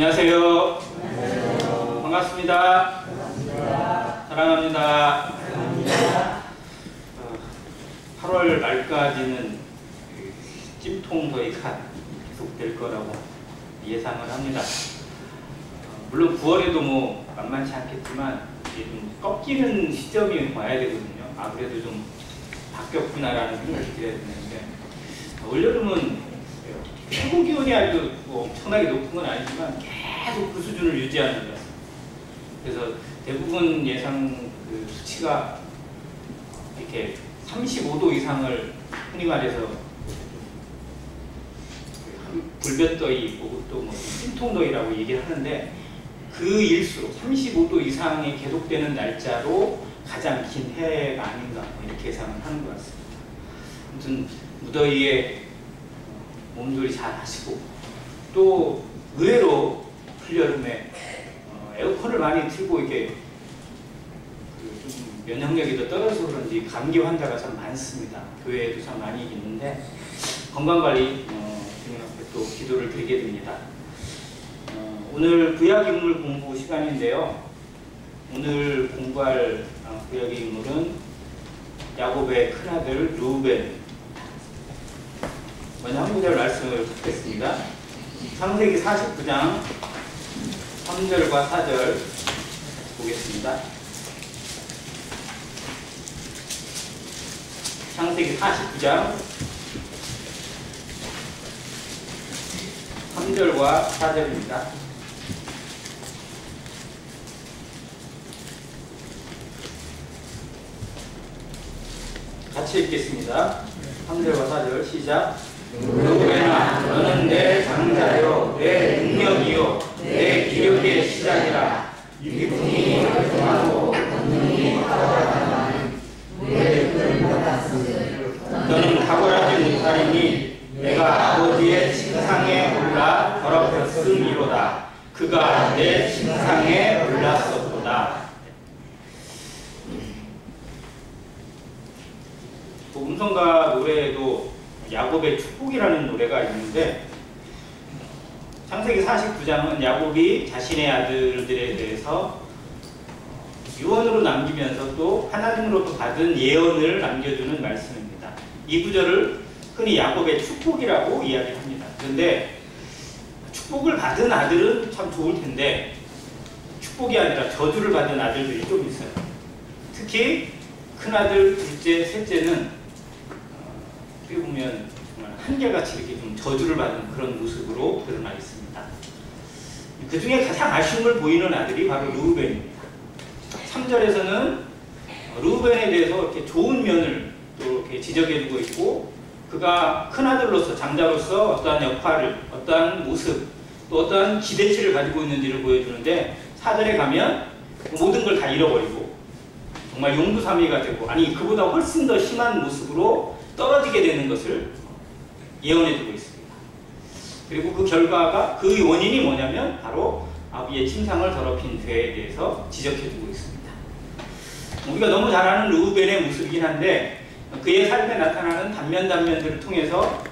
안녕하세요. 안녕하세요. 반갑습니다. 반갑습니다. 사랑합니다. 사랑합니다. 8월 말까지는 찜통 더위가 계속될 거라고 예상을 합니다. 물론 9월에도 뭐 만만치 않겠지만 이제 좀 꺾이는 시점이 와야 되거든요. 아, 그래도 좀 바뀌었구나라는 생각이 들어야 되는데, 올여름은 최고 기온이 아주 뭐 엄청나게 높은 건 아니지만 계속 그 수준을 유지하는 것 같습니다. 그래서 대부분 예상 그 수치가 이렇게 35도 이상을 흔히 말해서 불볕더위, 또 뭐 찜통더위라고 얘기를 하는데, 그 일수록 35도 이상이 계속되는 날짜로 가장 긴 해가 아닌가 이렇게 예상을 하는 것 같습니다. 아무튼 무더위에 몸조리 잘 하시고, 또 의외로 풀여름에 에어컨을 많이 틀고 이게 좀 면역력이 더 떨어져서 그런지 감기 환자가 참 많습니다. 교회에도 참 많이 있는데 건강관리 주님 앞에 또 기도를 드리게 됩니다. 오늘 구약인물 공부 시간인데요. 오늘 공부할 구약의 인물은 야곱의 큰아들 르우벤. 먼저 한 구절 말씀을 듣겠습니다. 창세기 49장 3절과 4절 보겠습니다. 창세기 49장 3절과 4절입니다. 같이 읽겠습니다. 3절과 4절 시작. 르우벤아, 너는 내 장자요, 내 능력이요, 내 기력의 시작이라. 이분이 활동하고 권능이 탁월하다마는 우리의 끈 같았으니 너는 탁월하지 못하리니 내가 아버지의 침상에 올라 더럽혔음이로다. 그가 내 침상에 올랐었도다. 음성가 노래에도 야곱의 축복이라는 노래가 있는데, 창세기 49장은 야곱이 자신의 아들들에 대해서 유언으로 남기면서 또 하나님으로부터 받은 예언을 남겨주는 말씀입니다. 이 구절을 흔히 야곱의 축복이라고 이야기합니다. 그런데 축복을 받은 아들은 참 좋을 텐데 축복이 아니라 저주를 받은 아들들이 좀 있어요. 특히 큰아들, 둘째, 셋째는 어떻게 보면 정말 한결같이 이렇게 좀 저주를 받은 그런 모습으로 드러나 있습니다. 그 중에 가장 아쉬움을 보이는 아들이 바로 르우벤입니다. 3절에서는 르우벤에 대해서 이렇게 좋은 면을 또 이렇게 지적해주고 있고, 그가 큰아들로서, 장자로서 어떠한 역할을, 어떠한 모습, 또 어떠한 기대치를 가지고 있는지를 보여주는데, 4절에 가면 모든 걸 다 잃어버리고 정말 용두사미가 되고, 아니 그보다 훨씬 더 심한 모습으로 떨어지게 되는 것을 예언해주고 있습니다. 그리고 그 결과가, 그 원인이 뭐냐면 바로 아비의 침상을 더럽힌 죄에 대해서 지적해주고 있습니다. 우리가 너무 잘 아는 르우벤의 모습이긴 한데, 그의 삶에 나타나는 단면들을 통해서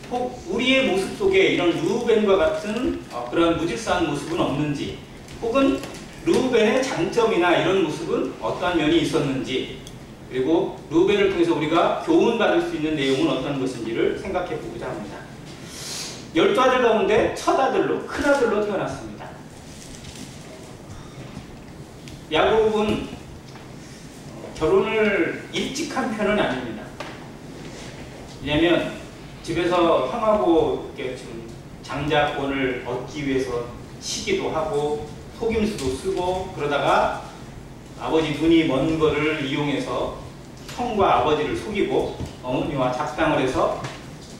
혹 우리의 모습 속에 이런 르우벤과 같은 그런 무질서한 모습은 없는지, 혹은 르우벤의 장점이나 이런 모습은 어떠한 면이 있었는지, 그리고 르우벤을 통해서 우리가 교훈받을 수 있는 내용은 어떤 것인지를 생각해 보고자 합니다. 12아들 가운데 첫 아들로, 큰 아들로 태어났습니다. 야곱은 결혼을 일찍 한 편은 아닙니다. 왜냐하면 집에서 형하고 이렇게 좀 장자권을 얻기 위해서 시기도 하고 속임수도 쓰고, 그러다가 아버지 눈이 먼 거를 이용해서 형과 아버지를 속이고 어머니와 작당을 해서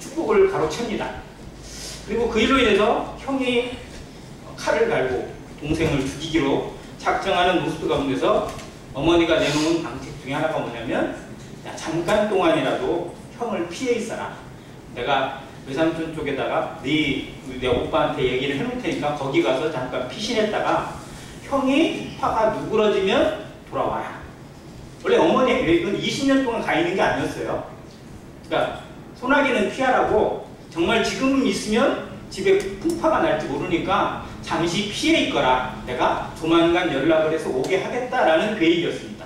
축복을 가로챕니다. 그리고 그 일로 인해서 형이 칼을 갈고 동생을 죽이기로 작정하는 모습 가운데서 어머니가 내놓은 방책 중에 하나가 뭐냐면, 야, 잠깐 동안이라도 형을 피해 있어라. 내가 외삼촌 쪽에다가 내 오빠한테 얘기를 해놓을 테니까 거기 가서 잠깐 피신했다가 형이 화가 누그러지면 돌아와라. 원래 어머니의 계획은 20년 동안 가 있는 게 아니었어요. 그러니까 소나기는 피하라고, 정말 지금 있으면 집에 풍파가 날지 모르니까 잠시 피해 있거라. 내가 조만간 연락을 해서 오게 하겠다라는 계획이었습니다.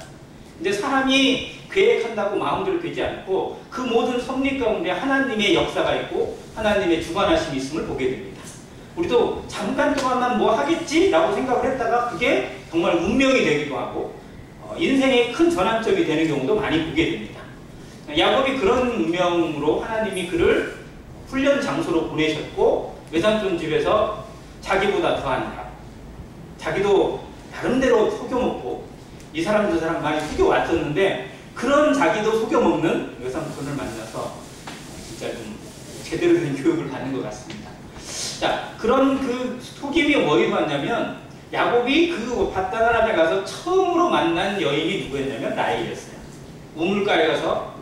이제 사람이 계획한다고 마음대로 되지 않고 그 모든 섭리 가운데 하나님의 역사가 있고 하나님의 주관하심이 있음을 보게 됩니다. 우리도 잠깐 동안만 뭐 하겠지라고 생각을 했다가 그게 정말 운명이 되기도 하고 인생의 큰 전환점이 되는 경우도 많이 보게 됩니다. 야곱이 그런 운명으로 하나님이 그를 훈련 장소로 보내셨고 외삼촌 집에서 자기보다 더한 사람, 자기도 나름대로 속여먹고 이 사람 저 사람 많이 속여왔었는데 그런 자기도 속여먹는 외삼촌을 만나서 진짜 좀 제대로 된 교육을 받는 것 같습니다. 자, 그런 그 속임이 어디서 왔냐면 야곱이 그 바단 아람에 가서 처음으로 만난 여인이 누구였냐면 라헬이었어요. 우물가에 가서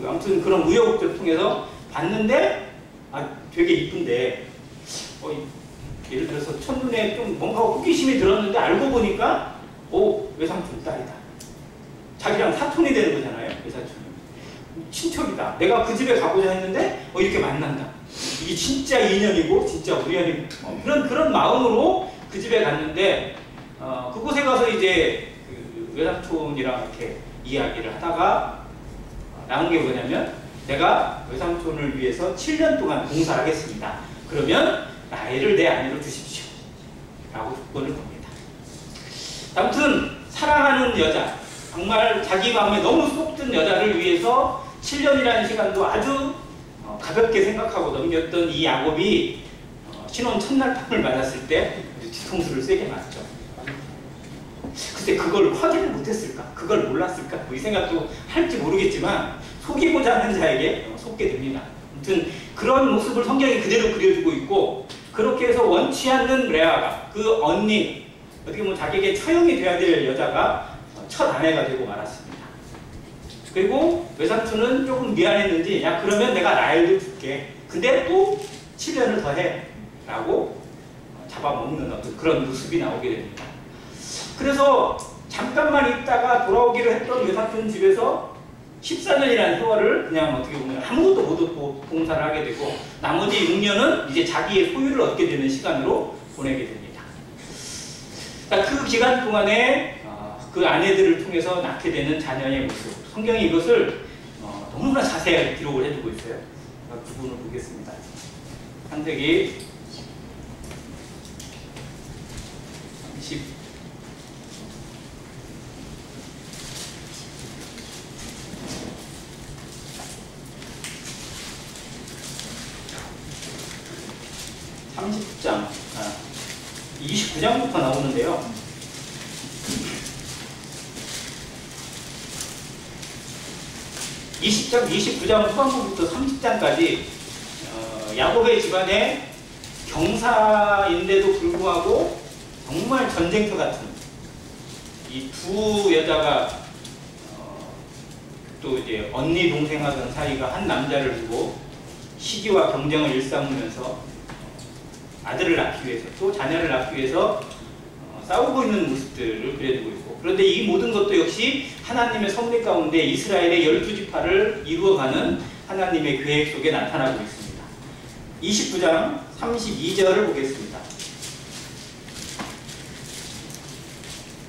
아무튼 그런 우여곡절을 통해서 봤는데 되게 이쁜데 예를 들어서 첫눈에 좀 뭔가 호기심이 들었는데 알고 보니까 외삼촌 딸이다. 자기랑 사촌이 되는 거잖아요. 외삼촌이 친척이다. 내가 그 집에 가고자 했는데 이렇게 만난다. 이게 진짜 인연이고 진짜 우연이고 그런 마음으로 그 집에 갔는데 그곳에 가서 이제 그 외삼촌이랑 이렇게 이야기를 하다가 나온 게 뭐냐면 내가 외삼촌을 위해서 7년 동안 봉사를 하겠습니다. 그러면 나이를 내 아내로 주십시오. 라고 조건을 겁니다. 아무튼 사랑하는 여자, 정말 자기 마음에 너무 쏙 든 여자를 위해서 7년이라는 시간도 아주 가볍게 생각하고 넘겼던 이 야곱이 신혼 첫날 탐을 맞았을 때 뒤통수를 세게 맞죠. 그때 그걸 확인을 못했을까? 그걸 몰랐을까? 이 생각도 할지 모르겠지만 속이고자 하는 자에게 속게 됩니다. 아무튼 그런 모습을 성경이 그대로 그려주고 있고 그렇게 해서 원치 않는 레아가 그 언니, 어떻게 보면 자기에게 처형이 돼야 될 여자가 첫 아내가 되고 말았습니다. 그리고 외삼촌은 조금 미안했는지 야 그러면 내가 라헬도 줄게. 근데 또 7년을 더 해. 라고 잡아먹는 어떤 그런 모습이 나오게 됩니다. 그래서 잠깐만 있다가 돌아오기로 했던 외삼촌 집에서 14년이라는 세월을 그냥 어떻게 보면 아무것도 못 얻고 봉사를 하게 되고 나머지 6년은 이제 자기의 소유를 얻게 되는 시간으로 보내게 됩니다. 그러니까 그 기간 동안에 그 아내들을 통해서 낳게 되는 자녀의 모습, 성경이 이것을 너무나 자세하게 기록을 해두고 있어요. 그 부분을 보겠습니다. 창세기 30장, 29장부터 나오는데요. (20장) 29장 후반부부터 30장까지 야곱의 집안의 경사인데도 불구하고 정말 전쟁터 같은 이 두 여자가 또 이제 언니 동생 하던 사이가 한 남자를 두고 시기와 경쟁을 일삼으면서 아들을 낳기 위해서 또 자녀를 낳기 위해서 싸우고 있는 모습들을 그려주고 있고 그런데 이 모든 것도 역시 하나님의 섭리 가운데 이스라엘의 12지파를 이루어가는 하나님의 계획 속에 나타나고 있습니다. 29장 32절을 보겠습니다.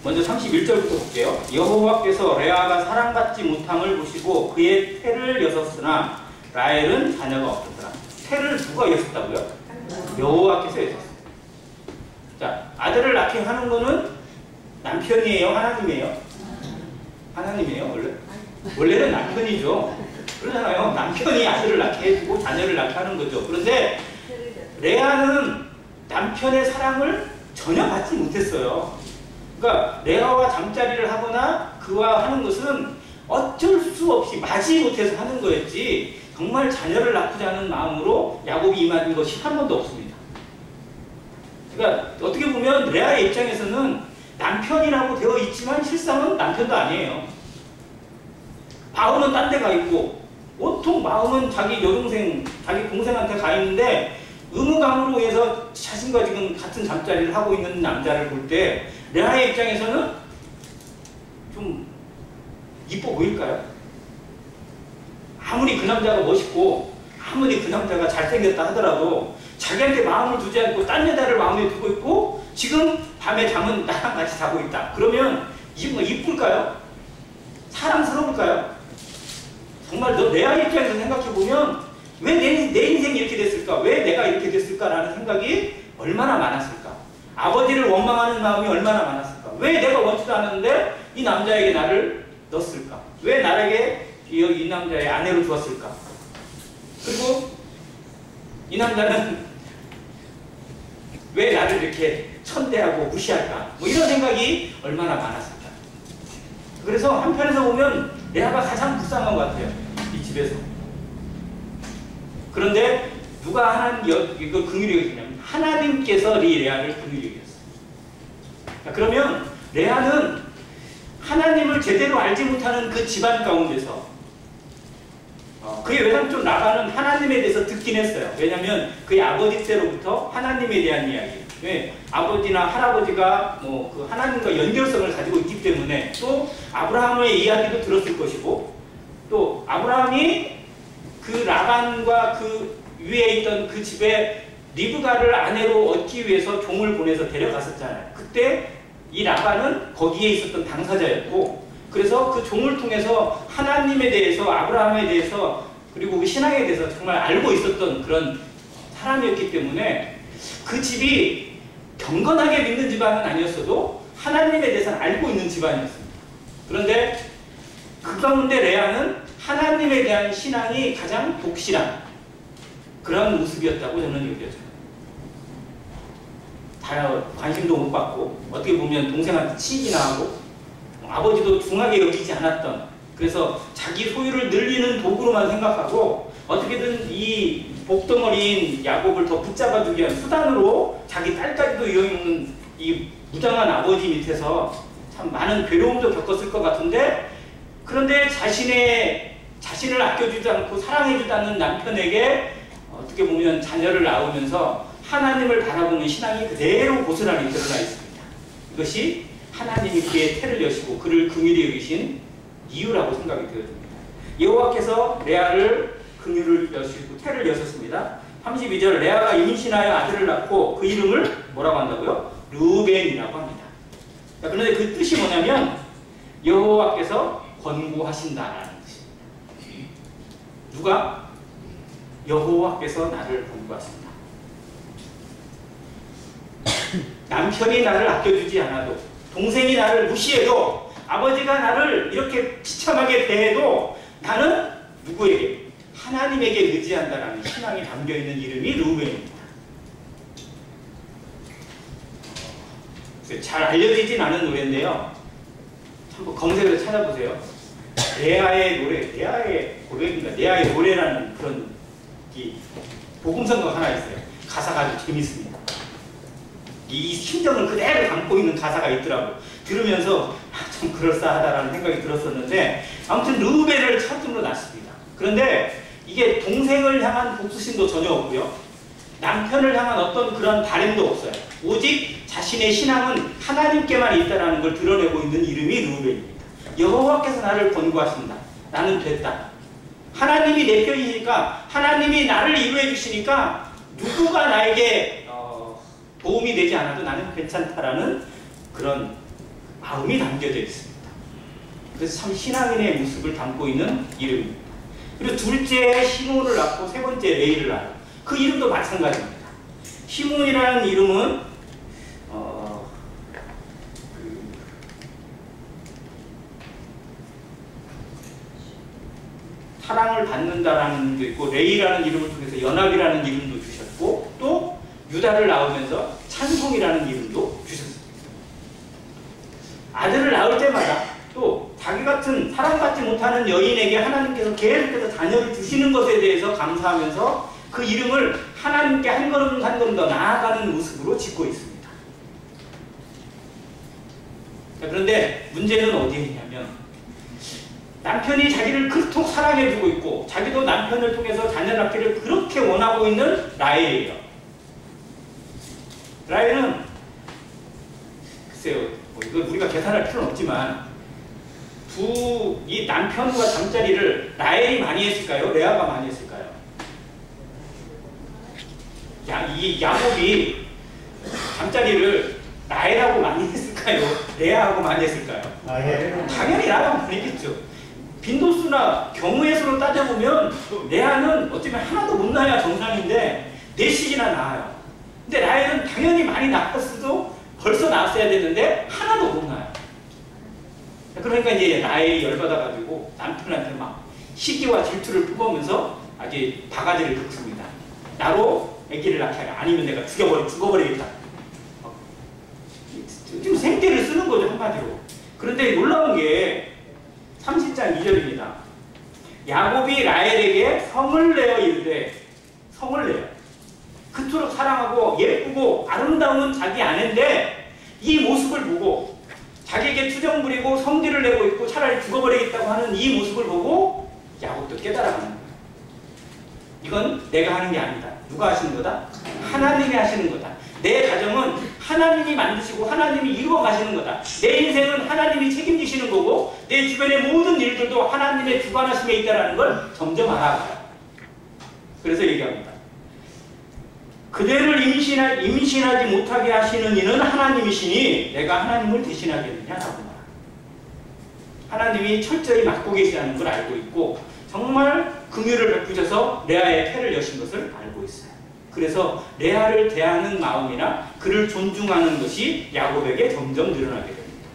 먼저 31절부터 볼게요. 여호와께서 레아가 사랑받지 못함을 보시고 그의 태를 여섰으나 라헬은 자녀가 없었더라. 태를 누가 여섰다고요? 여호와께서 여섰어요. 자, 아들을 낳게 하는 거는 남편이에요? 하나님이에요? 하나님이에요, 원래? 원래는 남편이죠. 그러잖아요. 남편이 아들을 낳게 해주고 자녀를 낳게 하는 거죠. 그런데 레아는 남편의 사랑을 전혀 받지 못했어요. 그러니까 레아와 잠자리를 하거나 그와 하는 것은 어쩔 수 없이 마지 못해서 하는 거였지 정말 자녀를 낳고자 하는 마음으로 야곱이 임한 것이 한 번도 없습니다. 그러니까 어떻게 보면 레아의 입장에서는 남편이라고 되어 있지만 실상은 남편도 아니에요. 마음은 딴 데 가 있고 온통 마음은 자기 여동생, 자기 동생한테 가 있는데 의무감으로 해서 자신과 지금 같은 잠자리를 하고 있는 남자를 볼 때 레아의 입장에서는 좀 이뻐 보일까요? 아무리 그 남자가 멋있고 아무리 그 남자가 잘생겼다 하더라도 자기한테 마음을 두지 않고 딴 여자를 마음에 두고 있고 지금 밤에 잠은 나랑 같이 자고 있다. 그러면 이쁠까요? 사랑스러울까요? 정말 레아 입장에서 생각해보면 왜 내 인생이 이렇게 됐을까? 왜 내가 이렇게 됐을까라는 생각이 얼마나 많았을까? 아버지를 원망하는 마음이 얼마나 많았을까? 왜 내가 원치도 않았는데 이 남자에게 나를 넣었을까? 왜 나에게 이 남자의 아내로 두었을까? 그리고 이 남자는 왜 나를 이렇게 천대하고 무시할까? 뭐 이런 생각이 얼마나 많았을까? 그래서 한편에서 보면 레아가 가장 불쌍한 것 같아요. 이 집에서. 그런데 누가 하나님 이걸 긍휼히 여기냐면 하나님께서 이 레아를 긍휼히 여겼어요. 그러면 레아는 하나님을 제대로 알지 못하는 그 집안 가운데서 그의 외삼촌 라반은 하나님에 대해서 듣긴 했어요. 왜냐하면 그의 아버지 때로부터 하나님에 대한 이야기. 왜? 아버지나 할아버지가 그 하나님과 연결성을 가지고 있기 때문에 또 아브라함의 이야기도 들었을 것이고 또 아브라함이 그 라반과 그 위에 있던 그 집에 리브가를 아내로 얻기 위해서 종을 보내서 데려갔었잖아요. 그때 이 라반은 거기에 있었던 당사자였고 그래서 그 종을 통해서 하나님에 대해서 아브라함에 대해서 그리고 그 신앙에 대해서 정말 알고 있었던 그런 사람이었기 때문에 그 집이 경건하게 믿는 집안은 아니었어도 하나님에 대해서는 알고 있는 집안이었습니다. 그런데 그 가운데 레아는 하나님에 대한 신앙이 가장 독실한 그런 모습이었다고 저는 여겨져요. 다 관심도 못 받고 어떻게 보면 동생한테 치기나 하고 아버지도 중하게 여기지 않았던 그래서 자기 소유를 늘리는 도구로만 생각하고 어떻게든 이 복덩어리인 야곱을 더 붙잡아주기 위한 수단으로 자기 딸까지도 이어있는 이 무장한 아버지 밑에서 참 많은 괴로움도 겪었을 것 같은데 그런데 자신을 아껴주지 않고 사랑해주지 않는 남편에게 어떻게 보면 자녀를 낳으면서 하나님을 바라보는 신앙이 그대로 고스란히 드러나 있습니다. 이것이 하나님이 그의 태를 여시고 그를 긍휼히 여기신 이유라고 생각이 되어집니다. 여호와께서 레아를 긍휼을 여시고 태를 여셨습니다. 32절 레아가 임신하여 아들을 낳고 그 이름을 뭐라고 한다고요? 르우벤이라고 합니다. 자, 그런데 그 뜻이 뭐냐면 여호와께서 권고하신다라는 뜻입니다. 누가? 여호와께서 나를 권고하신다. 남편이 나를 아껴주지 않아도 동생이 나를 무시해도 아버지가 나를 이렇게 비참하게 대해도 나는 누구에게? 하나님에게 의지한다라는 신앙이 담겨있는 이름이 르우벤입니다. 잘 알려지진 않은 노래인데요. 한번 검색해서 찾아보세요. 레아의 노래, 레아의 고백인가? 레아의 노래라는 그런 복음성가 하나 있어요. 가사가 아주 재밌습니다. 이 심정을 그대로 담고 있는 가사가 있더라고요. 들으면서 좀 그럴싸하다라는 생각이 들었었는데 아무튼 르우벤을 첫째로 낳습니다. 그런데 이게 동생을 향한 복수심도 전혀 없고요. 남편을 향한 어떤 그런 바램도 없어요. 오직 자신의 신앙은 하나님께만 있다는 걸 드러내고 있는 이름이 르우벤입니다. 여호와께서 나를 권고하신다. 나는 됐다. 하나님이 내 편이니까 하나님이 나를 이루해 주시니까 누구가 나에게 도움이 되지 않아도 나는 괜찮다라는 그런 마음이 담겨져 있습니다. 그래서 참 신앙인의 모습을 담고 있는 이름입니다. 그리고 둘째 시몬을 낳고 세 번째 레이를 낳아요. 그 이름도 마찬가지입니다. 시몬이라는 이름은 사랑을 받는다라는 이름도 있고 레이라는 이름을 통해서 연합이라는 이름도 주셨고 또 유다를 낳으면서 찬송이라는 이름도 주셨습니다. 아들을 낳을 때마다 또 자기 같은 사랑받지 못하는 여인에게 하나님께서 계속해서 자녀를 주시는 것에 대해서 감사하면서 그 이름을 하나님께 한 걸음 한 걸음 더 나아가는 모습으로 짓고 있습니다. 자, 그런데 문제는 어디에 있냐면 남편이 자기를 그토록 사랑해주고 있고 자기도 남편을 통해서 자녀 낳기를 그렇게 원하고 있는 라헬이에요. 라헬은 글쎄요, 이거 우리가 계산할 필요는 없지만 이 남편과 잠자리를 라헬이 많이 했을까요? 레아가 많이 했을까요? 이 야곱이 잠자리를 라헬하고 많이 했을까요? 레아하고 많이 했을까요? 당연히 라헬하고 많이 했겠죠. 빈도수나 경우의 수로 따져보면 레아는 어쩌면 하나도 못 낳아야 정상인데 4씩이나 낳아요. 근데 라헬은 당연히 많이 낳았어도 벌써 낳았어야 됐는데 하나도 못 낳아요. 그러니까 이제 라헬이 열받아가지고 남편한테 막 시기와 질투를 뿜으면서 아주 바가지를 긁습니다. 나로 아기를 낳게 하라. 아니면 내가 죽어버리겠다. 지금 생떼를 쓰는 거죠, 한마디로. 그런데 놀라운 게 30장 2절입니다. 야곱이 라헬에게 성을 내어 이르되, 성을 내요. 그토록 사랑하고 예쁘고 아름다운 자기 아내인데 이 모습을 보고 자기에게 투정 부리고 성질을 내고 있고 차라리 죽어버리겠다고 하는 이 모습을 보고 야곱도 깨달아가는 거예요. 이건 내가 하는 게 아니다. 누가 하시는 거다? 하나님이 하시는 거다. 내 가정은 하나님이 만드시고 하나님이 이루어 가시는 거다. 내 인생은 하나님이 책임지시는 거고 내 주변의 모든 일들도 하나님의 주관하심에 있다는 걸 점점 알아가요. 그래서 얘기합니다. 그대를 임신하지 못하게 하시는 이는 하나님이시니 내가 하나님을 대신하겠느냐라고 말합니다. 하나님이 철저히 맡고 계시다는 걸 알고 있고 정말 긍휼을 베푸셔서 레아의 태를 여신 것을 알고 있어요. 그래서 레아를 대하는 마음이나 그를 존중하는 것이 야곱에게 점점 늘어나게 됩니다.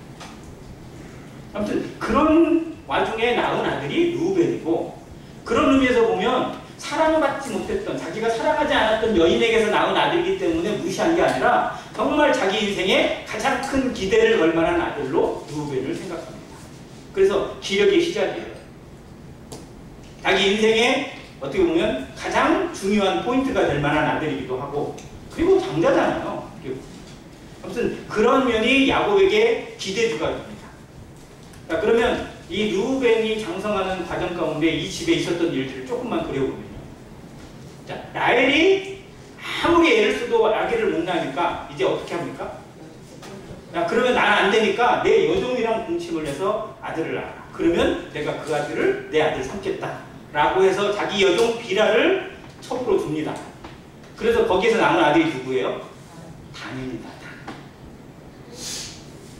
아무튼 그런 와중에 낳은 아들이 르우벤이고 그런 의미에서 보면 사랑받지 못했던 자기가 사랑하지 않았던 여인에게서 낳은 아들이기 때문에 무시한 게 아니라 정말 자기 인생에 가장 큰 기대를 걸 만한 아들로 르우벤을 생각합니다. 그래서 기력의 시작이에요. 자기 인생에 어떻게 보면 가장 중요한 포인트가 될 만한 아들이기도 하고 그리고 장자잖아요. 아무튼 그런 면이 야곱에게 기대주가 됩니다. 자, 그러면 이 르우벤이 장성하는 과정 가운데 이 집에 있었던 일들을 조금만 그려보면요. 자, 라헬이 아무리 애를 써도 아기를 못 낳으니까 이제 어떻게 합니까? 야, 그러면 나는 안 되니까 내 여종이랑 공침을 해서 아들을 낳아. 그러면 내가 그 아들을 내 아들 삼겠다. 라고 해서 자기 여종 비라를 첩으로 줍니다. 그래서 거기에서 낳은 아들이 누구예요? 단입니다. 단.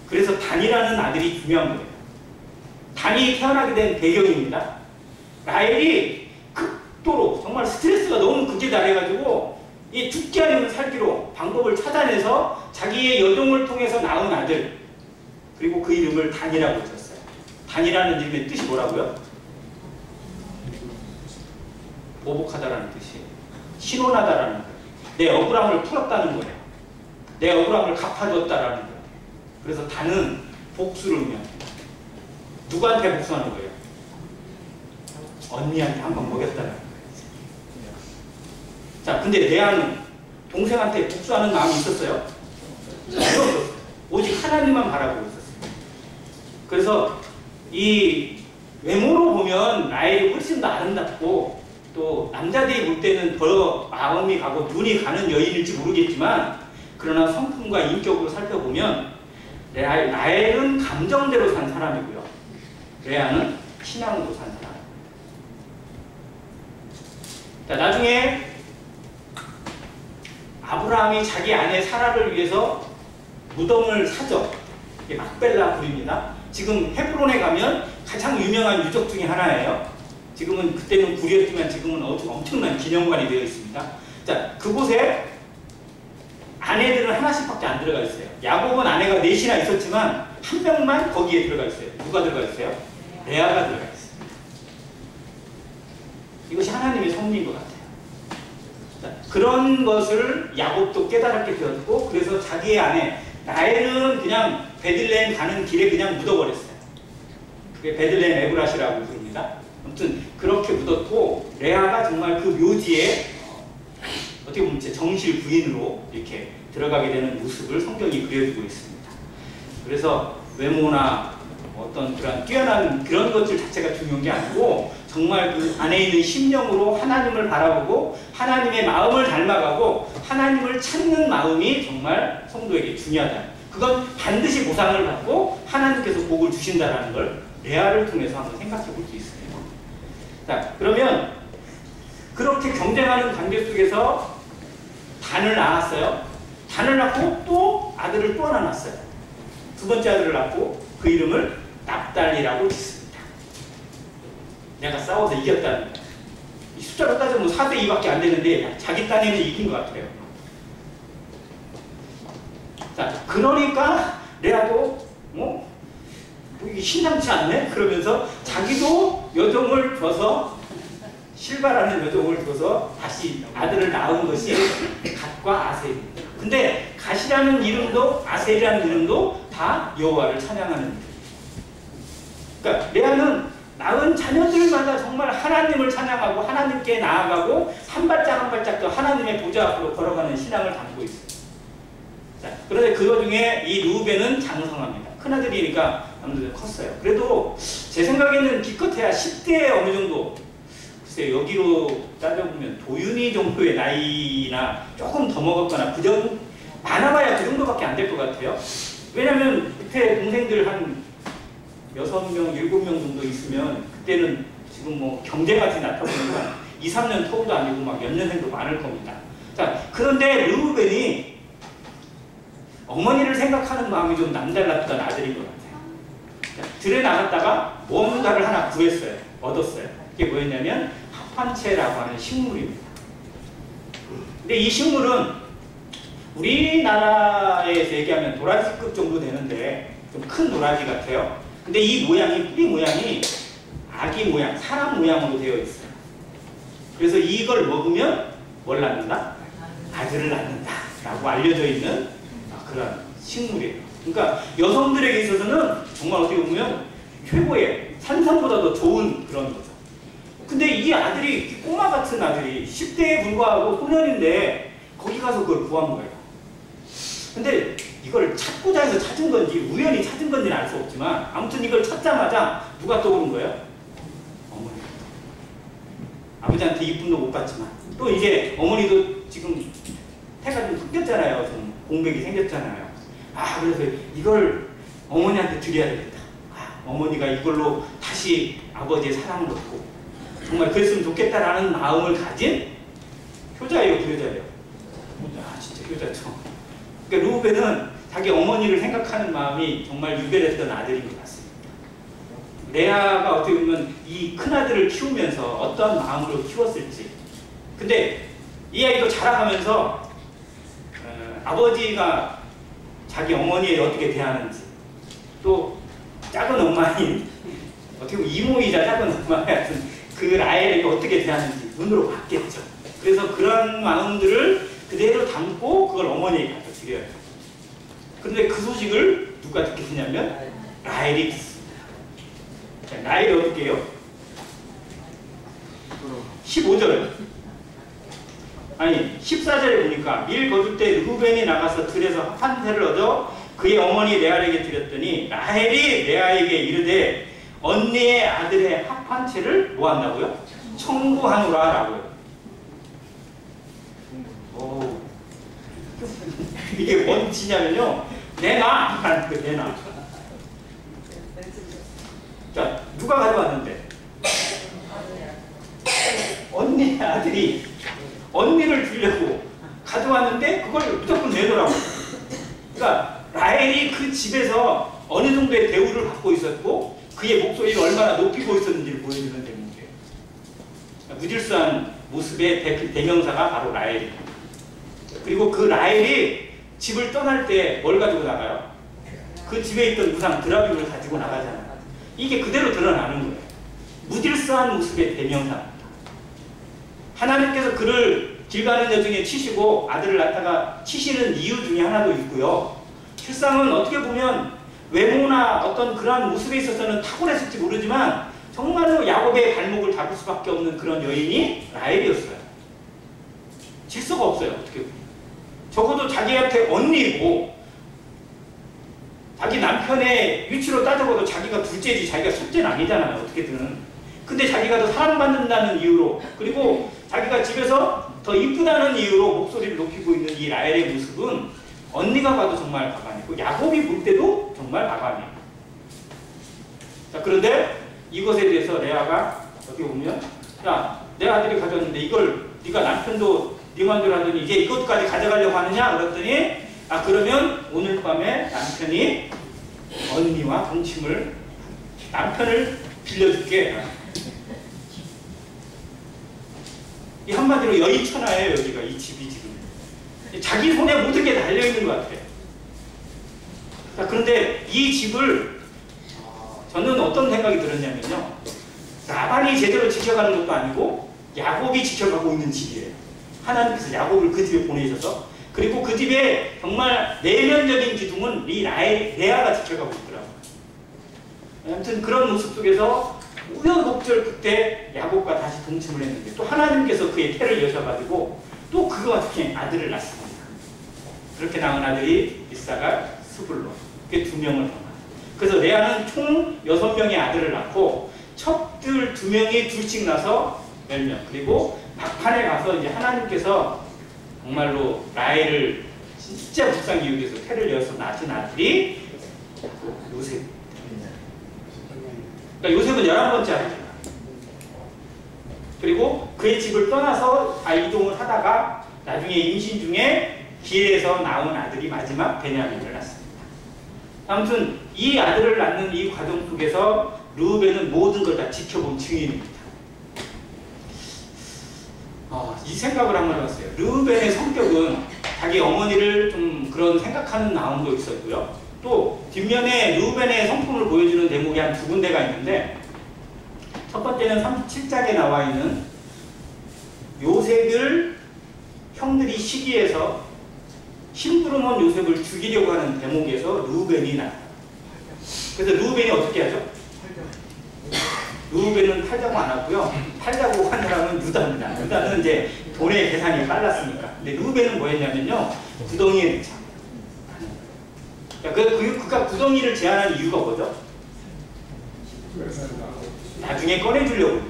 그래서 단이라는 아들이 중요한 거예요. 단이 태어나게 된 배경입니다. 라헬이 극도로 정말 스트레스가 너무 극에 달해가지고 이 죽기 아니면 살기로 방법을 찾아내서 자기의 여종을 통해서 낳은 아들 그리고 그 이름을 단이라고 지었어요. 단이라는 이름의 뜻이 뭐라고요? 보복하다라는 뜻이에요. 신원하다라는 거예요. 내 억울함을 풀었다는 거예요. 내 억울함을 갚아줬다라는 거예요. 그래서 단은 복수를 의미합니다. 누구한테 복수하는 거예요? 언니한테 한번 먹였다라는 거예요. 자, 근데 레아는 동생한테 복수하는 마음이 있었어요? 없었어요. 오직 하나님만 바라보고 있었어요. 그래서 이 외모로 보면 라헬이 훨씬 더 아름답고 또 남자들이 볼 때는 더 마음이 가고 눈이 가는 여인일지 모르겠지만 그러나 성품과 인격으로 살펴보면 라헬은 감정대로 산 사람이고요. 레아는 신앙으로 산 사람. 자, 나중에 아브라함이 자기 아내 사라를 위해서 무덤을 사죠. 이게 막벨라 굴입니다. 지금 헤브론에 가면 가장 유명한 유적 중에 하나예요. 지금은 그때는 굴이었지만 지금은 엄청난 기념관이 되어 있습니다. 자, 그곳에 아내들은 하나씩밖에 안 들어가 있어요. 야곱은 아내가 4이나 있었지만 한 명만 거기에 들어가 있어요. 누가 들어가 있어요? 레아가 들어가 있어요. 이것이 하나님의 섭리인 것 같아요. 자, 그런 것을 야곱도 깨달았게 되었고 그래서 자기의 아내 라헬은 그냥 베들레헴 가는 길에 그냥 묻어버렸어요. 그게 베들레헴 에브라시라고 부릅니다. 아무튼 그렇게 묻었고 레아가 정말 그 묘지에 어떻게 보면 제 정실 부인으로 이렇게 들어가게 되는 모습을 성경이 그려주고 있습니다. 그래서 외모나 어떤 그런 뛰어난 그런 것들 자체가 중요한 게 아니고 정말 그 안에 있는 심령으로 하나님을 바라보고 하나님의 마음을 닮아가고 하나님을 찾는 마음이 정말 성도에게 중요하다. 그건 반드시 보상을 받고 하나님께서 복을 주신다는 걸 레아를 통해서 한번 생각해 볼 수 있습니다. 자, 그러면 그렇게 경쟁하는 관계 속에서 단을 낳았어요. 단을 낳고 또 아들을 또 하나 낳았어요. 두 번째 아들을 낳고 그 이름을 납달리라고 짓습니다. 내가 싸워서 이겼다는 거예요. 이 숫자로 따지면 4대2밖에 안 되는데 자기 딴에는 이긴 것 같아요. 자, 그러니까 레아도 이게 심상치 않네? 그러면서 자기도 여종을 줘서 실바라는 여종을 줘서 다시 아들을 낳은 것이 갓과 아셀입니다. 근데 갓이라는 이름도 아셀이라는 이름도 다 여호와를 찬양하는 이름. 그러니까 레아는 낳은 자녀들마다 정말 하나님을 찬양하고 하나님께 나아가고 한 발짝 한 발짝도 하나님의 보좌 앞으로 걸어가는 신앙을 담고 있어요. 자, 그런데 그 와중에 이 루벤은 장성합니다. 큰아들이니까 아무래도 컸어요. 그래도 제 생각에는 기껏해야 10대 어느 정도, 글쎄 여기로 따져보면 도윤이 정도의 나이나 조금 더 먹었거나 많아봐야 그 정도밖에 안 될 것 같아요. 왜냐면 밑에 동생들 한 6명, 7명 정도 있으면 그때는 지금 뭐 경쟁같이 나타보니까 2, 3년 터울도 아니고 막 연년생도 많을 겁니다. 자, 그런데 르우벤이 어머니를 생각하는 마음이 좀 남달랐던 아들인 것 같아요. 들에 나갔다가 뭔가를 하나 구했어요. 얻었어요. 이게 뭐였냐면 합판채라고 하는 식물입니다. 근데 이 식물은 우리나라에서 얘기하면 도라지급 정도 되는데 좀 큰 도라지 같아요. 근데 이 모양이, 뿌리 모양이 아기 모양, 사람 모양으로 되어 있어요. 그래서 이걸 먹으면 뭘 낳는다? 아들을 낳는다 라고 알려져 있는 그런 식물이에요. 그러니까 여성들에게 있어서는 정말 어떻게 보면 최고의, 산삼보다 더 좋은 그런 거죠. 근데 이 아들이, 꼬마 같은 아들이 10대에 불과하고 소년인데 거기 가서 그걸 구한 거예요. 근데 이걸 찾고자 해서 찾은 건지 우연히 찾은 건지는 알 수 없지만 아무튼 이걸 찾자마자 누가 떠오른 거예요? 어머니가. 아버지한테 이쁨도 못 받지만 또 이제 어머니도 지금 태가 좀 생겼잖아요. 좀 공백이 생겼잖아요. 그래서 이걸 어머니한테 드려야 되겠다. 어머니가 이걸로 다시 아버지의 사랑을 얻고 정말 그랬으면 좋겠다라는 마음을 가진 효자예요, 부효자예요? 진짜 효자죠. 그러니까 르우벤은 자기 어머니를 생각하는 마음이 정말 유별했던 아들인 것 같습니다. 레아가 어떻게 보면 이 큰아들을 키우면서 어떤 마음으로 키웠을지. 근데 이 아이도 자라가면서 아버지가 자기 어머니에 어떻게 대하는지, 또 작은 엄마인 어떻게 보면 이모이자 작은 엄마 같은 그 라헬에게 어떻게 대하는지 눈으로 봤겠죠. 그래서 그런 마음들을 그대로 담고 그걸 어머니에게 갖다 드려요. 그런데 그 소식을 누가 듣게 되냐면 라헬이 듣습니다. 라헬이 어떻게 해요? 15절 아니 14절에 보니까 일 거둘 때 르우벤이 나가서 들에서 합판새를 얻어 그의 어머니 레아에게 드렸더니 라헬이 레아에게 이르되 언니의 아들의 합판채를 뭐 한다고요? 청구하노라 라고요. 이게 뭔 지냐면요, 내놔! 라는 거예요. 내놔. 자, 누가 가져왔는데? 언니의 아들이 언니를 주려고 가져왔는데 그걸 무조건 내놓으라고. 그러니까 라헬이 그 집에서 어느 정도의 대우를 받고 있었고 그의 목소리를 얼마나 높이고 있었는지를 보여주는 대목이에요. 무질서한 모습의 대명사가 바로 라헬입니다. 그리고 그 라헬이 집을 떠날 때 뭘 가지고 나가요? 그 집에 있던 우상 드라빔을 가지고 나가잖아요. 이게 그대로 드러나는 거예요. 무질서한 모습의 대명사입니다. 하나님께서 그를 길 가는 여정에 치시고 아들을 낳다가 치시는 이유 중에 하나도 있고요. 실상은 어떻게 보면 외모나 어떤 그러한 모습에 있어서는 탁월했을지 모르지만 정말로 야곱의 발목을 잡을 수밖에 없는 그런 여인이 라헬이었어요. 질서가 없어요. 어떻게 보면. 적어도 자기한테 언니고 자기 남편의 위치로 따져봐도 자기가 둘째지 자기가 첫째는 아니잖아요. 어떻게든. 근데 자기가 더 사랑받는다는 이유로, 그리고 자기가 집에서 더 이쁘다는 이유로 목소리를 높이고 있는 이 라헬의 모습은 언니가 봐도 정말 가관이고 야곱이 볼 때도 정말 가관이에요. 자, 그런데 이것에 대해서 레아가 어떻게 보면 야, 내 아들이 가졌는데 이걸 네가 남편도 네 맘대로 하더니 이제 이것까지 가져가려고 하느냐 그랬더니 아 그러면 오늘 밤에 남편이 언니와 동침을 남편을 빌려줄게. 이 한마디로 여의천하예요. 여기가 이 집이 지금 자기 손에 모든 게 달려있는 것 같아요. 자, 그런데 이 집을 저는 어떤 생각이 들었냐면요, 라반이 제대로 지켜가는 것도 아니고 야곱이 지켜가고 있는 집이에요. 하나님께서 야곱을 그 집에 보내셔서, 그리고 그 집에 정말 내면적인 기둥은 이 레아가 지켜가고 있더라고요. 아무튼 그런 모습 속에서 우여곡절 끝에 야곱과 다시 동침을 했는데 또 하나님께서 그의 태를 여셔가지고 또 그와 같은 아들을 낳습니다. 그렇게 낳은 아들이 이사갈, 스불론, 그게 2명을 낳아요. 그래서 레아는 총 6명의 아들을 낳고 첩들 2명이 둘씩 나서 10명, 그리고 막판에 가서 이제 하나님께서 정말로 라헬을 진짜 불쌍히 여기서 태를 여서 낳은 아들이 요셉. 그러니까 요셉은 11번째 아들이에요. 그리고 그의 집을 떠나서 다 이동을 하다가 나중에 임신 중에 길에서 낳은 아들이 마지막 베냐민을 낳습니다. 아무튼 이 아들을 낳는 이 과정 속에서 르우벤은 모든 걸 다 지켜본 증인입니다. 이 생각을 한번 해봤어요. 르우벤의 성격은 자기 어머니를 좀 그런 생각하는 마음도 있었고요. 또 뒷면에 르우벤의 성품을 보여주는 대목이 한 2군데가 있는데, 첫 번째는 37장에 나와 있는 요셉을 형들이 시기해서 심부름한 요셉을 죽이려고 하는 대목에서 르우벤이 나와요. 그래서 르우벤이 어떻게 하죠? 르우벤은 팔자고 안 하고요. 팔자고 한 사람은 유다입니다. 유다는 이제 돈의 계산이 빨랐으니까. 근데 르우벤은 뭐 했냐면요, 구덩이에 넣자. 그가 구덩이를 제안한 이유가 뭐죠? 나중에 꺼내주려고.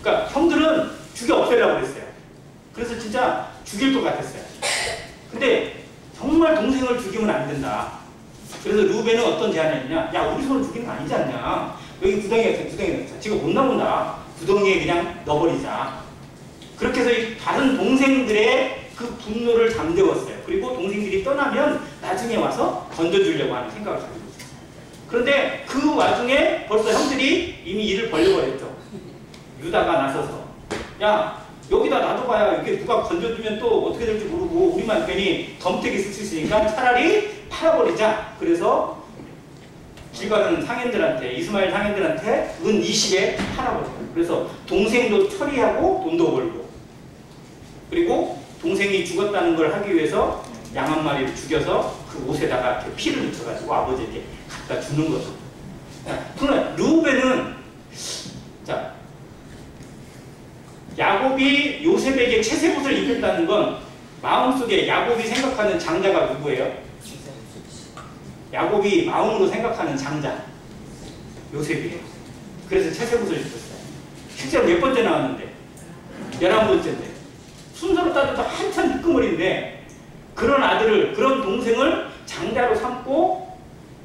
그러니까 형들은 죽여 없애려고 그랬어요. 그래서 진짜 죽일 것 같았어요. 근데 정말 동생을 죽이면 안 된다. 그래서 르우벤은 어떤 제안을 했냐? 야, 우리 손을 죽이는 거 아니지 않냐? 여기 구덩이에 넣자. 지금 못 나온다. 구덩이에 그냥 넣어버리자. 그렇게 해서 이 다른 동생들의 그 분노를 잠재웠어요. 그리고 동생들이 떠나면 나중에 와서 건져주려고 하는 생각을 가지고 있어요. 그런데 그 와중에 벌써 형들이 이미 일을 벌려버렸죠. 유다가 나서서, 야, 여기다 놔둬봐야 이게 누가 건져주면 또 어떻게 될지 모르고 우리만 괜히 덤태기 쓸 수 있으니까 차라리 팔아버리자. 그래서 길 가는 상인들한테, 이스마엘 상인들한테 은 20에 팔아버려요. 그래서 동생도 처리하고 돈도 벌고, 그리고 동생이 죽었다는 걸 하기 위해서 양 한 마리를 죽여서 그 옷에다가 이렇게 피를 묻혀가지고 아버지에게 갖다 주는 거죠. 그러나 르우벤은, 자, 야곱이 요셉에게 채색옷을 입혔다는 건 마음속에 야곱이 생각하는 장자가 누구예요? 야곱이 마음으로 생각하는 장자 요셉이에요. 그래서 채색옷을 입혔어요. 실제로 몇 번째 나왔는데? 11번째인데 순서로 따져도 한참 끄머리인데, 그런 아들을, 그런 동생을 장자로 삼고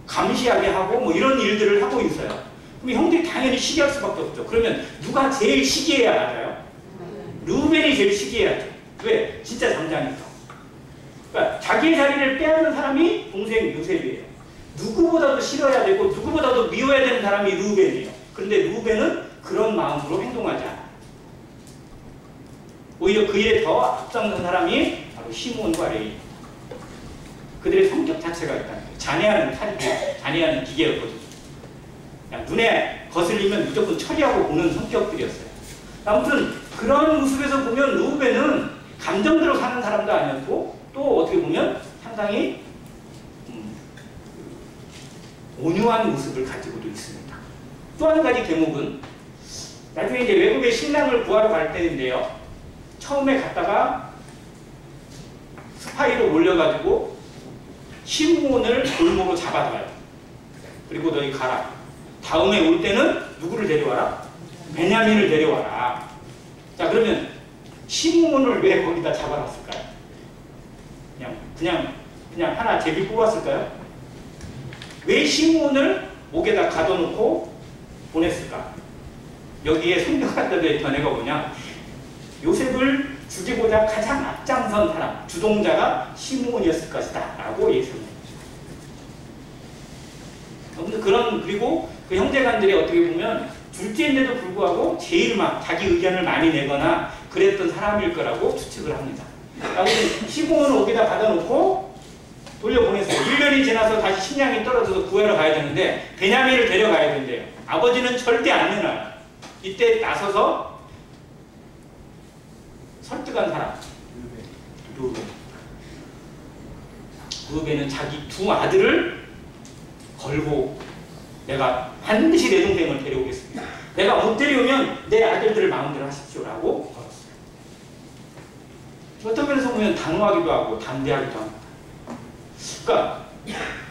감시하게 하고 뭐 이런 일들을 하고 있어요. 그럼 형들이 당연히 시기할 수밖에 없죠. 그러면 누가 제일 시기해야 맞아요? 르우벤이 제일 시기해야죠. 왜? 진짜 장자니까. 그러니까 자기의 자리를 빼앗는 사람이 동생 요셉이에요. 누구보다도 싫어야 되고 누구보다도 미워야 되는 사람이 르우벤이에요. 그런데 르우벤은 그런 마음으로 행동하지 않아요. 오히려 그 일에 더 앞장선 사람이 바로 시몬과 레위. 그들의 성격 자체가 있다는 거예요. 잔해하는 탈기, 잔해하는 기계였거든요. 그냥 눈에 거슬리면 무조건 처리하고 보는 성격들이었어요. 아무튼 그런 모습에서 보면 르우벤은 감정대로 사는 사람도 아니었고, 또 어떻게 보면 상당히 온유한 모습을 가지고도 있습니다. 또 한 가지 대목은 나중에 이제 외국의 신랑을 구하러 갈 때인데요. 처음에 갔다가 스파이로 몰려가지고 시므온을 골목으로 잡아가요. 그리고 너희 가라. 다음에 올 때는 누구를 데려와라? 베냐민을 데려와라. 자, 그러면 시므온을 왜 거기다 잡아놨을까요? 그냥 하나 제비 뽑았을까요? 왜 시므온을 목에다 가둬놓고 보냈을까? 여기에 성경학자의 견해가 뭐냐? 요셉을 죽이고자 가장 앞장선 사람, 주동자가 시므온이었을 것이다 라고 예상합니다. 그리고 그 형제간들이 어떻게 보면 둘째인데도 불구하고 제일 막 자기 의견을 많이 내거나 그랬던 사람일 거라고 추측을 합니다. 그래서 시므온을 어디다 받아놓고 돌려보냈어요. 1년이 지나서 다시 식량이 떨어져서 구하러 가야 되는데 베냐민을 데려가야 된대요. 아버지는 절대 안 내놔요. 이때 나서서 설득한 사람, 르우벤. 르우벤은 자기 두 아들을 걸고 내가 반드시 내 동생을 데려오겠습니다. 내가 못 데려오면 내 아들들을 마음대로 하십시오라고 걸었어요. 어떤 면에서 보면 단호하기도 하고 담대하기도 합니다. 그러니까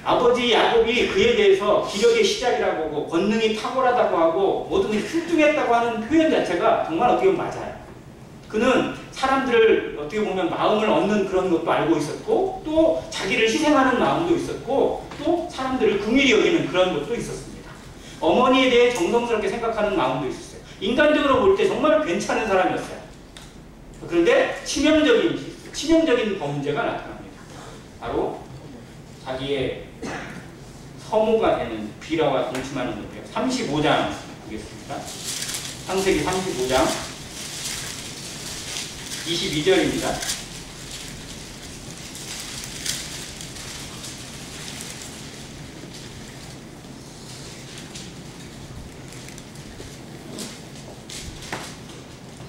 아버지 야곱이 그에 대해서 기력의 시작이라고 하고 권능이 탁월하다고 하고 뭐든지 훌륭했다고 하는 표현 자체가 정말 어떻게 보면 맞아요. 그는 사람들을 어떻게 보면 마음을 얻는 그런 것도 알고 있었고 또 자기를 희생하는 마음도 있었고 또 사람들을 긍휼히 여기는 그런 것도 있었습니다. 어머니에 대해 정성스럽게 생각하는 마음도 있었어요. 인간적으로 볼 때 정말 괜찮은 사람이었어요. 그런데 치명적인 범죄가 나타납니다. 바로 자기의 서모가 되는 비라와 동침하는 문제예요. 35장 보겠습니다. 창세기 35장 22절입니다.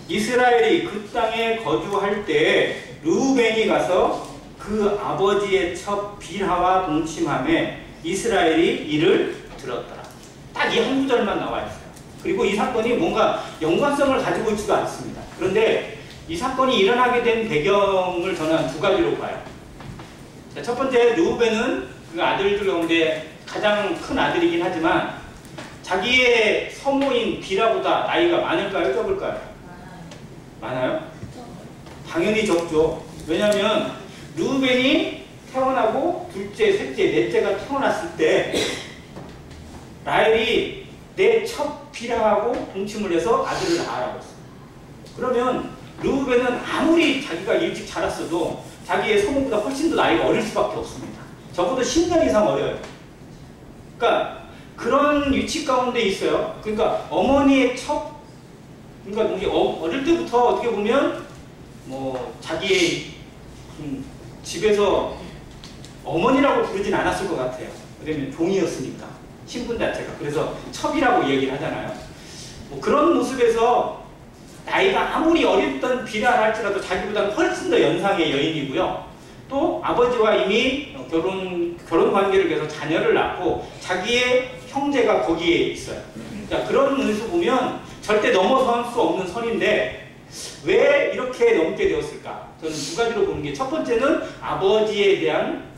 이스라엘이 그 땅에 거주할 때에 르우벤이 가서 그 아버지의 첩 빌하와 동침함에 이스라엘이 이를 들었더라. 딱 이 한 구절만 나와 있어요. 그리고 이 사건이 뭔가 연관성을 가지고 있지도 않습니다. 그런데 이 사건이 일어나게 된 배경을 저는 두 가지로 봐요. 자, 첫 번째, 르우벤은 그 아들들 가운데 가장 큰 아들이긴 하지만 자기의 서모인 비라보다 나이가 많을까요? 적을까요? 많아요? 당연히 적죠. 왜냐하면 르우벤이 태어나고 둘째, 셋째, 넷째가 태어났을 때 라헬이 내 첫 비라하고 동침을 해서 아들을 낳으라고 했어요. 그러면 르우벤은 아무리 자기가 일찍 자랐어도 자기의 서모보다 훨씬 더 나이가 어릴 수밖에 없습니다. 적어도 10년 이상 어려요. 그러니까 그런 위치 가운데 있어요. 그러니까 어머니의 첫, 그러니까 어릴 때부터 어떻게 보면 뭐 자기의 집에서 어머니라고 부르진 않았을 것 같아요. 왜냐면 종이었으니까 신분 자체가. 그래서 첩이라고 얘기를 하잖아요. 뭐 그런 모습에서 나이가 아무리 어렸던 비라 할지라도 자기보다는 훨씬 더 연상의 여인이고요. 또 아버지와 이미 결혼 관계를 계속 자녀를 낳고 자기의 형제가 거기에 있어요. 자, 그런 면에서 보면 절대 넘어설 수 없는 선인데 왜 이렇게 넘게 되었을까? 저는 두 가지로 보는 게, 첫 번째는 아버지에 대한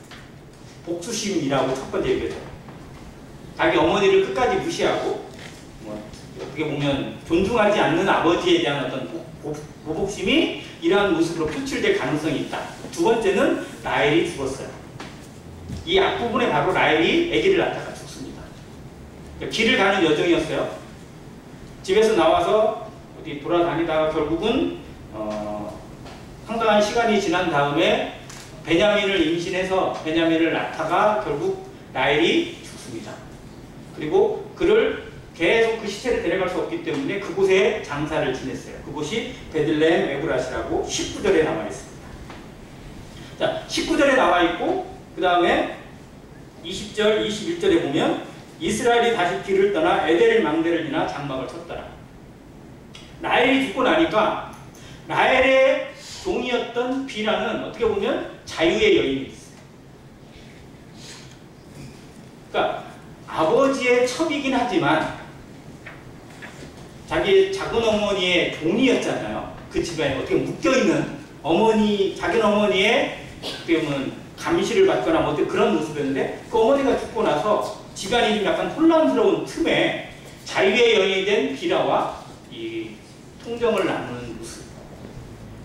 복수심이라고 첫 번째 얘기했어요. 자기 어머니를 끝까지 무시하고 어떻게 보면 존중하지 않는 아버지에 대한 어떤 보복심이 이러한 모습으로 표출될 가능성이 있다. 두 번째는 라헬이 죽었어요. 이 앞부분에 바로 라헬이 아기를 낳다가 죽습니다. 길을 가는 여정이었어요. 집에서 나와서 어디 돌아다니다가 결국은 상당한 시간이 지난 다음에 베냐민을 임신해서 베냐민을 낳다가 결국 라헬이 죽습니다. 그리고 그를 계속 그 시체를 데려갈 수 없기 때문에 그곳에 장사를 지냈어요. 그곳이 베들레헴 에브라시라고 19절에 나와 있습니다. 자, 19절에 나와 있고 그 다음에 20절, 21절에 보면 이스라엘이 다시 길을 떠나 에델 망대를 지나 장막을 쳤더라. 라헬이 죽고 나니까 라헬의 종이었던 비라는 어떻게 보면 자유의 여인이 있어요. 그러니까 아버지의 첩이긴 하지만 자기 작은 어머니의 종이었잖아요. 그 집안에 어떻게 묶여있는 어머니, 작은 어머니의 어떻게 보면 감시를 받거나 뭐 그런 모습이었는데 그 어머니가 죽고 나서 집안이 좀 약간 혼란스러운 틈에 자유의 여인이 된 비라와 이 통정을 나누는 모습.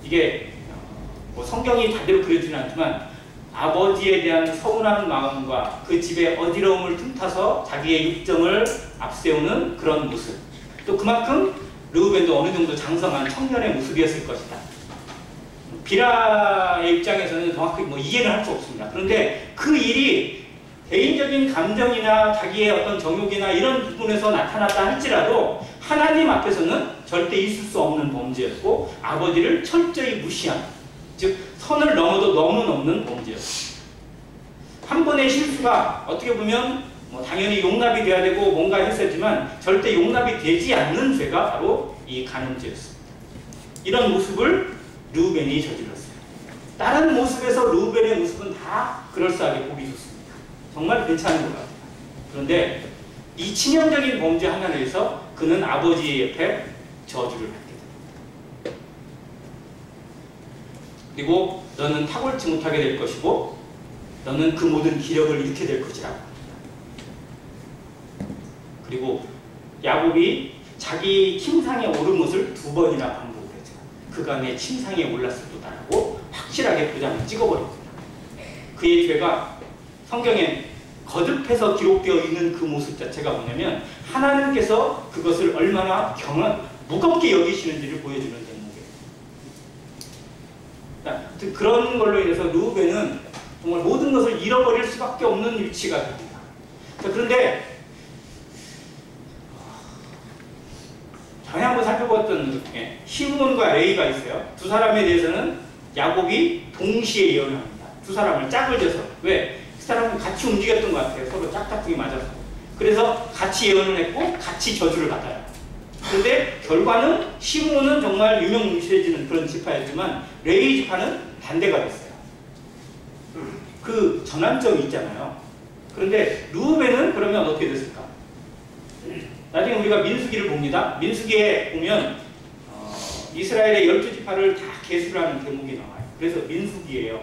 이게 뭐 성경이 다대로 그려지는 않지만 아버지에 대한 서운한 마음과 그 집의 어지러움을 틈타서 자기의 육정을 앞세우는 그런 모습. 또 그만큼 르우벤도 어느 정도 장성한 청년의 모습이었을 것이다. 비라의 입장에서는 정확히 뭐 이해는 할 수 없습니다. 그런데 그 일이 개인적인 감정이나 자기의 어떤 정욕이나 이런 부분에서 나타났다 할지라도 하나님 앞에서는 절대 있을 수 없는 범죄였고 아버지를 철저히 무시한, 즉 선을 넘어도 넘는 범죄였습니다. 한 번의 실수가 어떻게 보면 뭐 당연히 용납이 돼야 되고 뭔가 했었지만 절대 용납이 되지 않는 죄가 바로 이 간음죄였습니다. 이런 모습을 르우벤이 저질렀어요. 다른 모습에서 르우벤의 모습은 다 그럴싸하게 보기 좋습니다. 정말 괜찮은 것 같아요. 그런데 이 치명적인 범죄 하나를 위해서 그는 아버지 옆에 저주를 받게 됩니다. 그리고 너는 탁월치 못하게 될 것이고 너는 그 모든 기력을 잃게 될 것이라고 합니다. 그리고 야곱이 자기 침상에 오른 것을 2번이나 반복을 했죠. 그가 내 침상에 올랐을 도다라고 확실하게 도장을 찍어버립니다. 그의 죄가 성경에 거듭해서 기록되어 있는 그 모습 자체가 뭐냐면 하나님께서 그것을 얼마나 무겁게 여기시는지를 보여주는 대목이에요. 그런 걸로 인해서 르우벤은 정말 모든 것을 잃어버릴 수밖에 없는 위치가 됩니다. 그런데 전에 한번 살펴봤던 것 중에 시므온과 레이가 있어요. 두 사람에 대해서는 야곱이 동시에 예언을 합니다. 두 사람을 짝을 져서. 왜? 그 사람은 같이 움직였던 것 같아요. 서로 짝짝꿍이 맞아서. 그래서 같이 예언을 했고 같이 저주를 받아요. 그런데 결과는 시므온은 정말 유명무실해지는 그런 지파였지만 레이 지파는 반대가 됐어요. 그 전환점이 있잖아요. 그런데 르우벤은 그러면 어떻게 됐을까? 나중에 우리가 민수기를 봅니다. 민수기에 보면 이스라엘의 12지파를 다 계수를 하는 대목이 나와요. 그래서 민수기예요.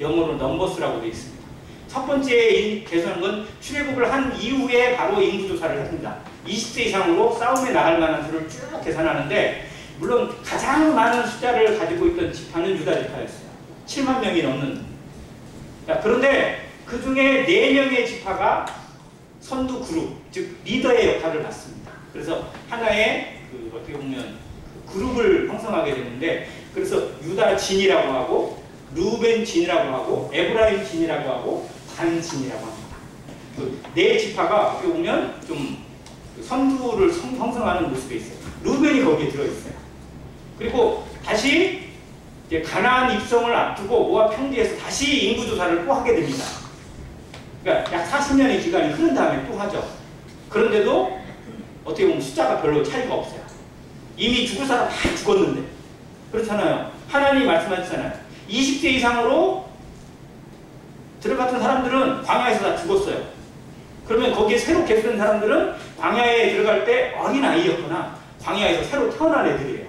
영어로 넘버스라고 되어 있습니다. 첫 번째 계수하는 건 출애굽을 한 이후에 바로 인구조사를 합니다. 20세 이상으로 싸움에 나갈 만한 수를 쭉 계산하는데 물론 가장 많은 숫자를 가지고 있던 지파는 유다 지파였어요. 7만 명이 넘는. 그런데 그 중에 4명의 지파가 선두 그룹, 즉 리더의 역할을 맡습니다. 그래서 하나의 어떻게 보면 그룹을 형성하게 되는데 그래서 유다 진이라고 하고 르우벤 진이라고 하고 에브라임 진이라고 하고 단 진이라고 합니다. 그 4지파가 어떻게 보면 좀 선두를 형성하는 모습에 있어요. 르우벤이 거기에 들어있어요. 그리고 다시 이제 가나안 입성을 앞두고 모압 평지에서 다시 인구조사를 또 하게 됩니다. 그러니까 약 40년의 기간이 흐른 다음에 또 하죠. 그런데도 어떻게 보면 숫자가 별로 차이가 없어요. 이미 죽을 사람 다 죽었는데. 그렇잖아요. 하나님이 말씀하셨잖아요. 20세 이상으로 들어갔던 사람들은 광야에서 다 죽었어요. 그러면 거기에 새로 개수된 사람들은 광야에 들어갈 때 어린아이였거나 광야에서 새로 태어난 애들이에요.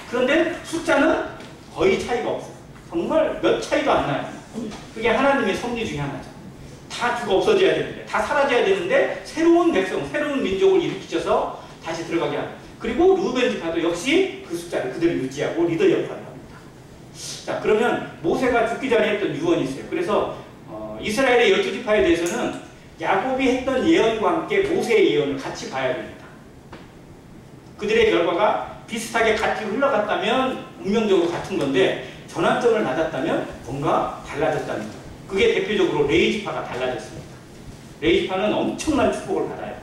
그런데 숫자는 거의 차이가 없어요. 정말 몇 차이도 안 나요. 그게 하나님의 섭리 중에 하나죠. 다 죽어 없어져야 되는데, 다 사라져야 되는데 새로운 백성, 새로운 민족을 일으키셔서 다시 들어가게 하고, 그리고 르우벤 지파도 역시 그 숫자를 그대로 유지하고 리더 역할을 합니다. 자, 그러면 모세가 죽기 전에 했던 유언이 있어요. 그래서 이스라엘의 12지파에 대해서는 야곱이 했던 예언과 함께 모세의 예언을 같이 봐야 됩니다. 그들의 결과가 비슷하게 같이 흘러갔다면 운명적으로 같은 건데 전환점을 맞았다면 뭔가 달라졌다는 거예요. 그게 대표적으로 레위 지파가 달라졌습니다. 레위 지파는 엄청난 축복을 받아요.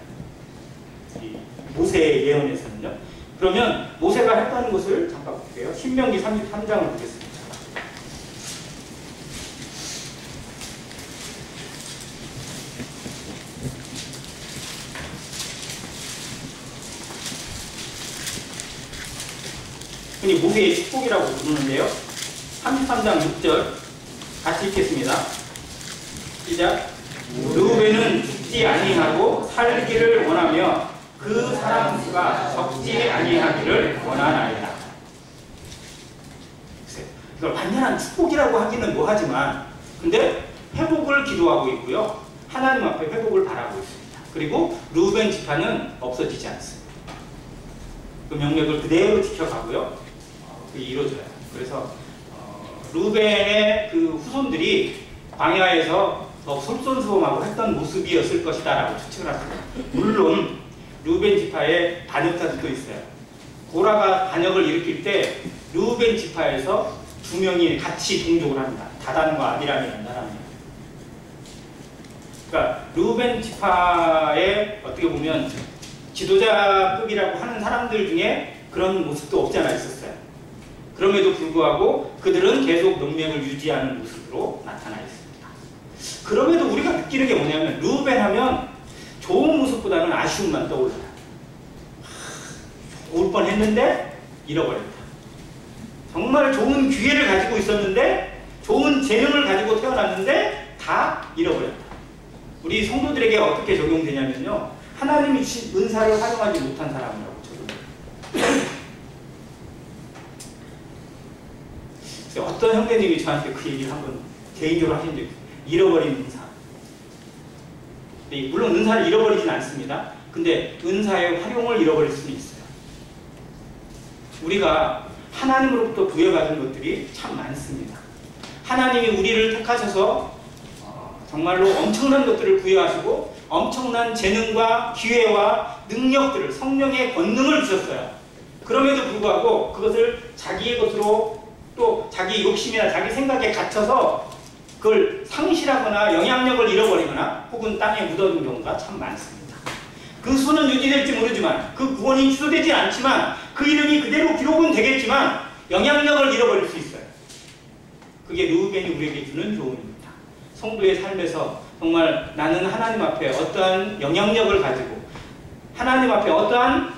이 모세의 예언에서는요. 그러면 모세가 했다는 것을 잠깐 볼게요. 신명기 33장을 보겠습니다. 흔히 모세의 축복이라고 부르는데요. 33장 6절 같이 읽겠습니다. 시작. 르우벤은 죽지 아니하고 살기를 원하며 그 사람 수가 적지 아니하기를 원하나이다. 이걸 완전한 축복이라고 하기는 뭐하지만 근데 회복을 기도하고 있고요. 하나님 앞에 회복을 바라고 있습니다. 그리고 르우벤 지파는 없어지지 않습니다. 그 명령을 그대로 지켜가고요. 그게 이루어져요. 그래서 르우벤의 그 후손들이 광야에서 더 솔선수범하고 했던 모습이었을 것이다 라고 추측을 합니다. 물론 르우벤 지파의 반역자들도 있어요. 고라가 반역을 일으킬 때 르우벤 지파에서 두 명이 같이 동족을 합니다. 다단과 아비람이라는 사람이에요. 그러니까 르우벤 지파의 어떻게 보면 지도자급이라고 하는 사람들 중에 그런 모습도 없지 않아 있었어요. 그럼에도 불구하고 그들은 계속 농맥을 유지하는 모습으로 나타나 있습니다. 그럼에도 우리가 느끼는 게 뭐냐면 르우벤 하면 좋은 모습보다는 아쉬움만 떠올라요. 좋을 뻔했는데 잃어버렸다. 정말 좋은 기회를 가지고 있었는데 좋은 재능을 가지고 태어났는데 다 잃어버렸다. 우리 성도들에게 어떻게 적용되냐면요. 하나님이 주신 은사를 활용하지 못한 사람이라고 적용돼요. 어떤 형제님이 저한테 그 얘기를 한번 개인적으로 하신 적이 있어요. 잃어버린 은사. 물론 은사를 잃어버리진 않습니다. 근데 은사의 활용을 잃어버릴 수는 있어요. 우리가 하나님으로부터 부여받은 것들이 참 많습니다. 하나님이 우리를 택하셔서 정말로 엄청난 것들을 부여하시고 엄청난 재능과 기회와 능력들을 성령의 권능을 주셨어요. 그럼에도 불구하고 그것을 자기의 것으로 또 자기 욕심이나 자기 생각에 갇혀서 그걸 상실하거나 영향력을 잃어버리거나 혹은 땅에 묻어둔 경우가 참 많습니다. 그 수는 유지될지 모르지만 그 구원이 취소되지 않지만 그 이름이 그대로 기록은 되겠지만 영향력을 잃어버릴 수 있어요. 그게 르우벤이 우리에게 주는 교훈입니다. 성도의 삶에서 정말 나는 하나님 앞에 어떠한 영향력을 가지고 하나님 앞에 어떠한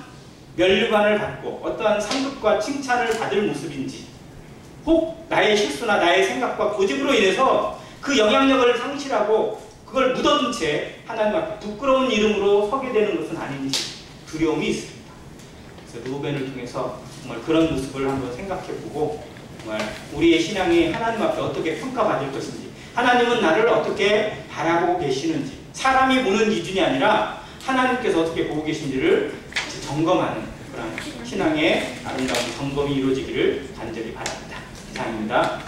면류관을 받고 어떠한 상급과 칭찬을 받을 모습인지 혹 나의 실수나 나의 생각과 고집으로 인해서 그 영향력을 상실하고 그걸 묻어둔 채 하나님 앞에 부끄러운 이름으로 서게 되는 것은 아닌지 두려움이 있습니다. 그래서 르우벤을 통해서 정말 그런 모습을 한번 생각해보고 정말 우리의 신앙이 하나님 앞에 어떻게 평가받을 것인지 하나님은 나를 어떻게 바라보고 계시는지 사람이 보는 기준이 아니라 하나님께서 어떻게 보고 계신지를 점검하는 그런 신앙의 아름다운 점검이 이루어지기를 간절히 바랍니다. 이상입니다.